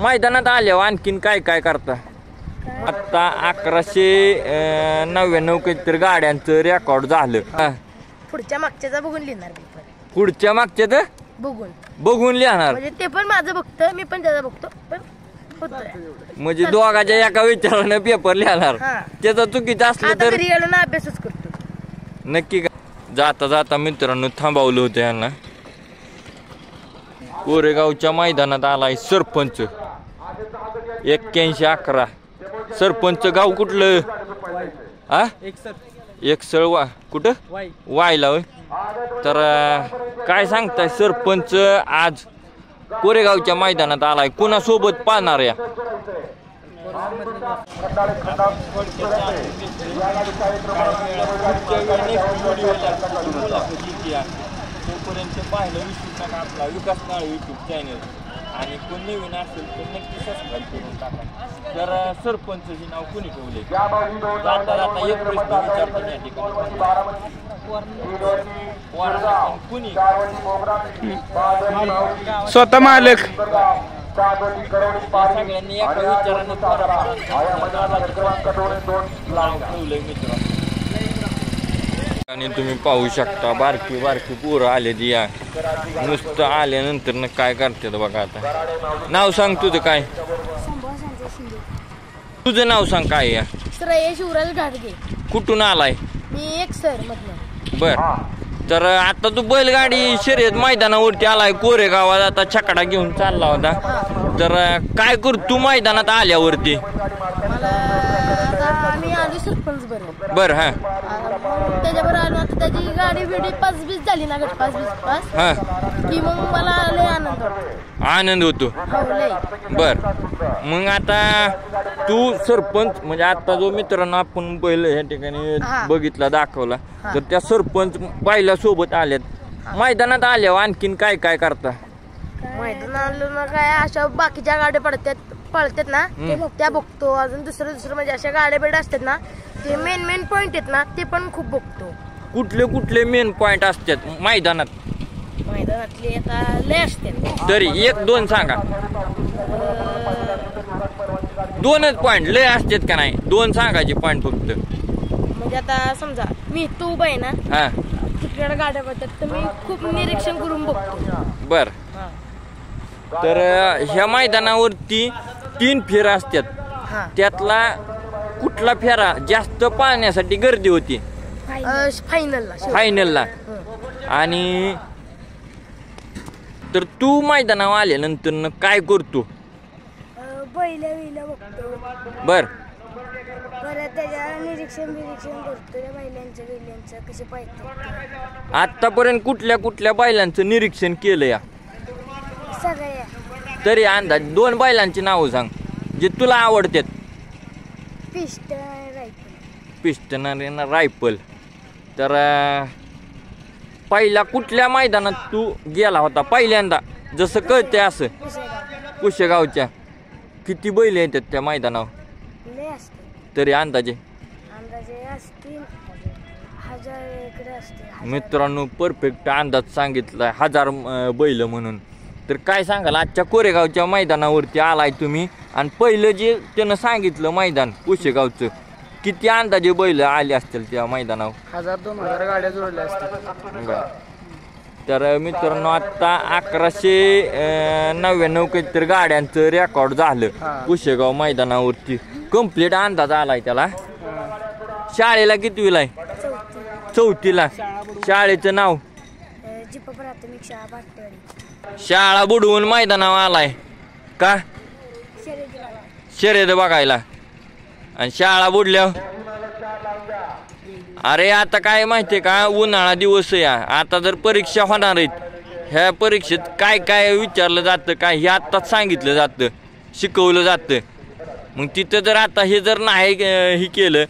मैदानात आल्यावर आणखीन काय काय करता? आता 1199 काहीतरी गाड्यांचं रेकॉर्ड झालं. पुढच्या मागच्याचा बघून लिहिणार पेपर. पुढच्या मागच्याच बघून लिहिणार म्हणजे ते पण माझं बघतं, मी पण त्याचा बघतो. पण म्हणजे दोघाच्या एका विचारानं पेपर लिहिणार. त्याचा चुकीचं असलं तर अभ्यासच करतो नक्की. का जाता जाता मित्रांनो थांबवलं होतं यांना. कोरेगावच्या मैदानात आलाय सरपंच. 8111. सरपंच गाव कुठलं? एकसळ. कुठं? वायला होय. तर काय सांगताय सरपंच आज कोरेगावच्या मैदानात आलाय, कोणासोबत पाहणार या? तोपर्यंत पाहिलं आपला विकास नाळ यूट्यूब चॅनल आणि कोण नवीन असेल तर नक्की सबस्क्राईब करून टाका. तर सरपंचचे नाव कोणी ठेवले? जाता जाता एक प्रश्न विचारतो या ठिकाणी. कुणी स्वतः मालक. सगळ्यांनी एका विचारानं ठेवलंय मित्रांनो. आणि तुम्ही पाहू शकता बारकी बारकी पोरं आले या. नुसतं आल्यानंतर न काय करतात बघा. आता नाव सांग तुझं काय? तुझं नाव सांग काय या? श्रेयश उरल घाटगे. कुठून आलाय? मी एक सर मधलं. बर. तर आता तू बैलगाडी शर्यत मैदानावरती आलाय कोरेगावात. आता छकडा घेऊन चालला होता. तर काय कर तू मैदानात आल्यावरती? मी आलो सरपंच बरोबर. बर. हा त्याच्याबरोबर आलो. आता त्याची गाडी बिडी 5-20 झाली ना, गट 5-20 की मग मला लय आनंद होतो. बर. मग आता तू सरपंच म्हणजे आता जो मित्रांनो आपण बैल ह्या ठिकाणी बघितला दाखवला, तर त्या सरपंच बैला सोबत आल्यात. मैदानात आल्यावर आणखीन काय काय करता? मैदानात आलो ना काय अशा बाकीच्या गाड्या पळतात ना त्या बघतो. अजून दुसरं म्हणजे अशा गाड्या बेड्या असतात ना, ते मेन पॉइंट आहेत ना, ते पण खूप बघतो. कुठले मेन पॉइंट असतात मैदानात? मैदानातले आता लय असतात. तरी 1-2 सांगा. 2च पॉइंट लय असतात का नाही? 2 सांगायचे पॉइंट फक्त. म्हणजे आता समजा मी तू उभा आहे ना, तिकडे गाड्या पळतात तर मी खूप निरीक्षण करून बघतो. बर. तर ह्या मैदानावरती 3 फेरा असतात. त्यातला कुठला फेरा जास्त पाहण्यासाठी गर्दी होती? फायनलला. आणि तर तू मैदानावर आल्यानंतर काय करतो? बैल बघतो. बर. परत त्याच्या निरीक्षण करतो बैलांचं कसे पाहिजे. आतापर्यंत कुठल्या बैलांचं निरीक्षण केलं या? सगळ्या. तरी अंदाज 2 बैलांची नावं सांग जे तुला आवडतात. पिस्टन आणि रायफल. तर पहिला कुठल्या मैदानात तू गेला होता पहिल्यांदा? जसं कळते असं. कुशेगावच्या. किती बैल येतात त्या मैदानावर? तरी अंदाजे असतील 1000. मित्रांनो परफेक्ट अंदाज सांगितलाय 1000 बैल म्हणून. तर काय सांगाल आजच्या कोरेगावच्या मैदानावरती आलाय तुम्ही आणि पहिलं जे त्यानं सांगितलं मैदान कुशेगावचं, किती अंदाजे बैल आले असतील त्या मैदानावर? 1000-2000 गाड्या जोडल्या असतील. तर मित्रांनो आता 1199 काहीतरी गाड्यांचं रेकॉर्ड झालं कुशेगाव मैदानावरती. कम्प्लीट अंदाज आलाय त्याला. शाळेला कितवीला आहे? 4थीला. शाळेचं नाव? शाळा बुडवून मैदानावर आलाय का? शर्यत बघायला. आणि शाळा बुडल्यावर? अरे आता काय माहितीये का, उन्हाळा दिवस या. आता जर परीक्षा होणार आहेत, ह्या परीक्षेत काय काय विचारलं जातं काय हे आत्ताच सांगितलं जातं, शिकवलं जातं. मग तिथं जर आता हे जर नाही हे केलं,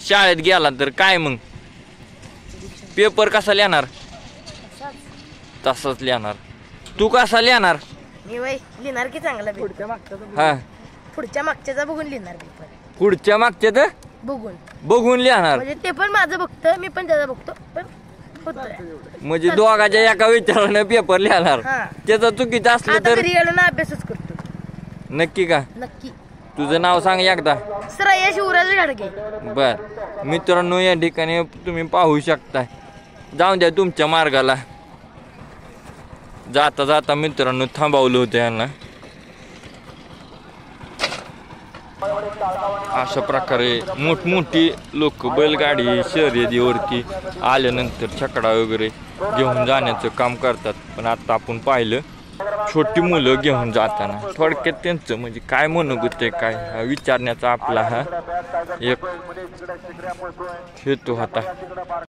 शाळेत गेला तर काय मग पेपर कसा लिहिणार? तसाच लिहिणार. तू कसा लिहिणार? मी लिहिणार की चांगला. पुढच्या मागच्याचा बघून लिहिणार पेपर. पुढच्या मागच्या बघून लिहिणार. म्हणजे ते पण माझं बघतं, मी पण त्याचा बघतो. पण म्हणजे दोघाच्या एका विचारानं पेपर लिहिणार. त्याचा चुकीचं असलं तर अभ्यासच करतो नक्की का? नक्की. तुझं नाव सांग एकदा. श्रेयस शिवराज घाडगे. बर मित्रांनो, या ठिकाणी तुम्ही पाहू शकताय. जाऊन द्या तुमच्या मार्गाला. जाता जाता मित्रांनो थांबवलं होतं यांना. अशा प्रकारे मोठमोठी लोक बैलगाडी शर्यतीवरती आल्यानंतर छकडा वगैरे घेऊन जाण्याचं काम करतात. पण आता आपण पाहिलं छोटी मुलं घेऊन जाताना. थोडक्यात त्यांचं म्हणजे काय मनोगत आहे काय हा विचारण्याचा आपला हा एक हेतू होता.